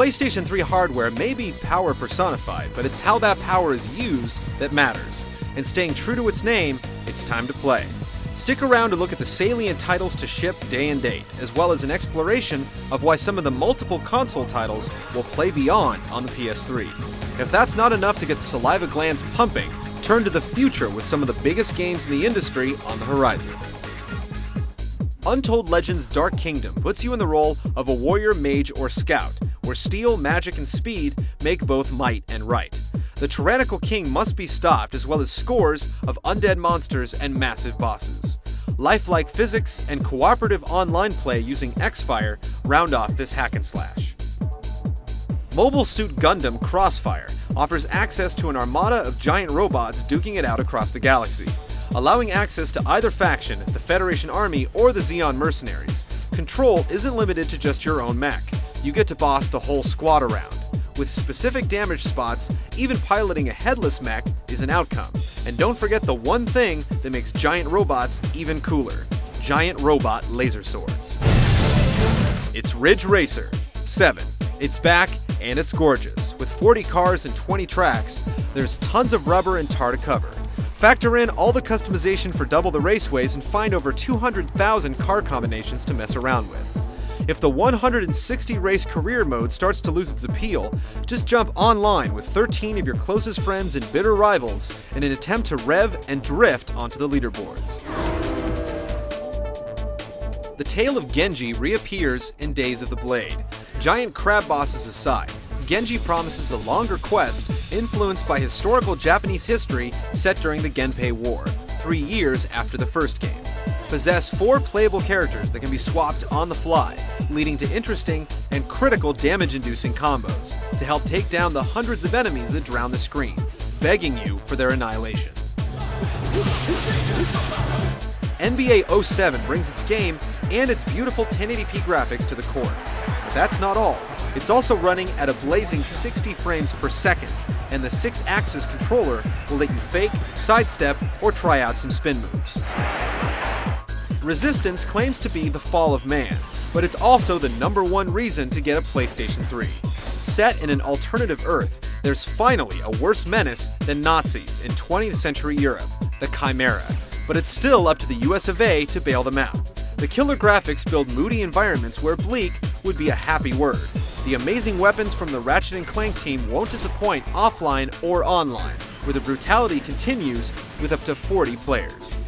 PlayStation 3 hardware may be power personified, but it's how that power is used that matters. And staying true to its name, it's time to play. Stick around to look at the salient titles to ship day and date, as well as an exploration of why some of the multiple console titles will play beyond on the PS3. If that's not enough to get the saliva glands pumping, turn to the future with some of the biggest games in the industry on the horizon. Untold Legends Dark Kingdom puts you in the role of a warrior, mage, or scout, where steel, magic, and speed make both might and right. The tyrannical king must be stopped, as well as scores of undead monsters and massive bosses. Lifelike physics and cooperative online play using X-Fire round off this hack and slash. Mobile Suit Gundam Crossfire offers access to an armada of giant robots duking it out across the galaxy. Allowing access to either faction, the Federation Army or the Xeon Mercenaries, control isn't limited to just your own mech. You get to boss the whole squad around. With specific damage spots, even piloting a headless mech is an outcome. And don't forget the one thing that makes giant robots even cooler: giant robot laser swords. It's Ridge Racer 7. It's back, and it's gorgeous. With 40 cars and 20 tracks, there's tons of rubber and tar to cover. Factor in all the customization for double the raceways and find over 200,000 car combinations to mess around with. If the 160 race career mode starts to lose its appeal, just jump online with 13 of your closest friends and bitter rivals in an attempt to rev and drift onto the leaderboards. The tale of Genji reappears in Days of the Blade. Giant crab bosses aside, Genji promises a longer quest influenced by historical Japanese history set during the Genpei War, 3 years after the first game. Possess 4 playable characters that can be swapped on the fly, leading to interesting and critical damage-inducing combos to help take down the hundreds of enemies that drown the screen, begging you for their annihilation. NBA 07 brings its game and its beautiful 1080p graphics to the core. But that's not all. It's also running at a blazing 60 frames per second, and the 6-axis controller will let you fake, sidestep, or try out some spin moves. Resistance claims to be the fall of man, but it's also the #1 reason to get a PlayStation 3. Set in an alternative Earth, there's finally a worse menace than Nazis in 20th century Europe, the Chimera, but it's still up to the US of A to bail them out. The killer graphics build moody environments where bleak would be a happy word. The amazing weapons from the Ratchet & Clank team won't disappoint offline or online, where the brutality continues with up to 40 players.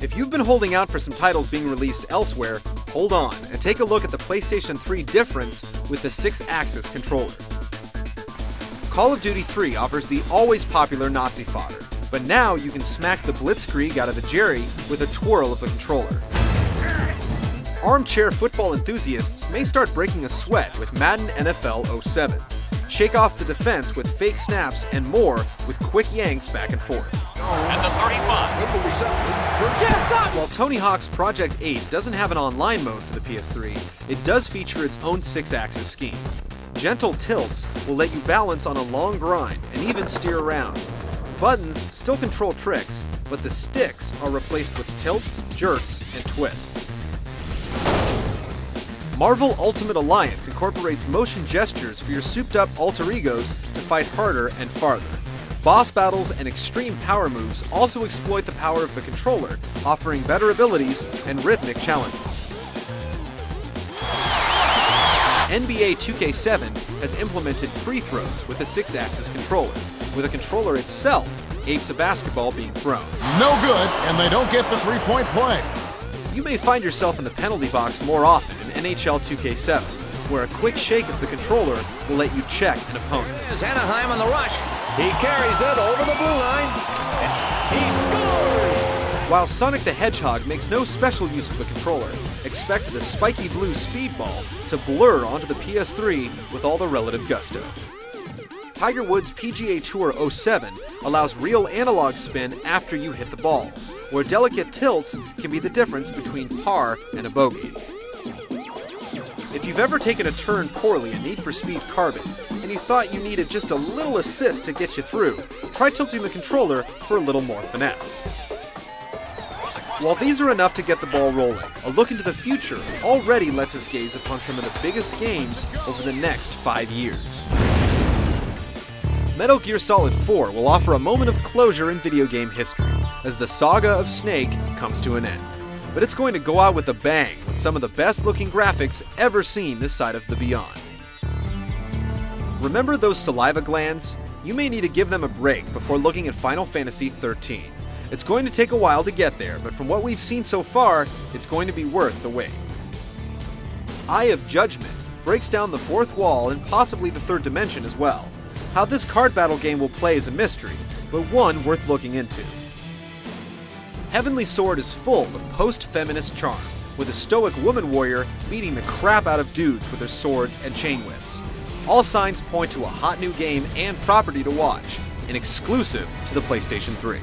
If you've been holding out for some titles being released elsewhere, hold on and take a look at the PlayStation 3 difference with the 6-axis controller. Call of Duty 3 offers the always popular Nazi fodder, but now you can smack the blitzkrieg out of a Jerry with a twirl of the controller. Armchair football enthusiasts may start breaking a sweat with Madden NFL 07. Shake off the defense with fake snaps and more with quick yanks back and forth. At the 35. While Tony Hawk's Project 8 doesn't have an online mode for the PS3, it does feature its own 6-axis scheme. Gentle tilts will let you balance on a long grind and even steer around. Buttons still control tricks, but the sticks are replaced with tilts, jerks, and twists. Marvel Ultimate Alliance incorporates motion gestures for your souped-up alter egos to fight harder and farther. Boss battles and extreme power moves also exploit the power of the controller, offering better abilities and rhythmic challenges. NBA 2K7 has implemented free throws with a 6-axis controller, where the controller itself apes a basketball being thrown. No good, and they don't get the three-point play. You may find yourself in the penalty box more often in NHL 2K7, where a quick shake of the controller will let you check an opponent. Here's Anaheim on the rush. He carries it over the blue line. He scores! While Sonic the Hedgehog makes no special use of the controller, expect the spiky blue speedball to blur onto the PS3 with all the relative gusto. Tiger Woods' PGA Tour 07 allows real analog spin after you hit the ball, where delicate tilts can be the difference between par and a bogey. If you've ever taken a turn poorly in Need for Speed Carbon, and you thought you needed just a little assist to get you through, try tilting the controller for a little more finesse. While these are enough to get the ball rolling, a look into the future already lets us gaze upon some of the biggest games over the next 5 years. Metal Gear Solid 4 will offer a moment of closure in video game history, as the saga of Snake comes to an end. But it's going to go out with a bang, with some of the best looking graphics ever seen this side of the Beyond. Remember those saliva glands? You may need to give them a break before looking at Final Fantasy XIII. It's going to take a while to get there, but from what we've seen so far, it's going to be worth the wait. Eye of Judgment breaks down the fourth wall and possibly the third dimension as well. How this card battle game will play is a mystery, but one worth looking into. Heavenly Sword is full of post-feminist charm, with a stoic woman warrior beating the crap out of dudes with her swords and chain whips. All signs point to a hot new game and property to watch, an exclusive to the PlayStation 3.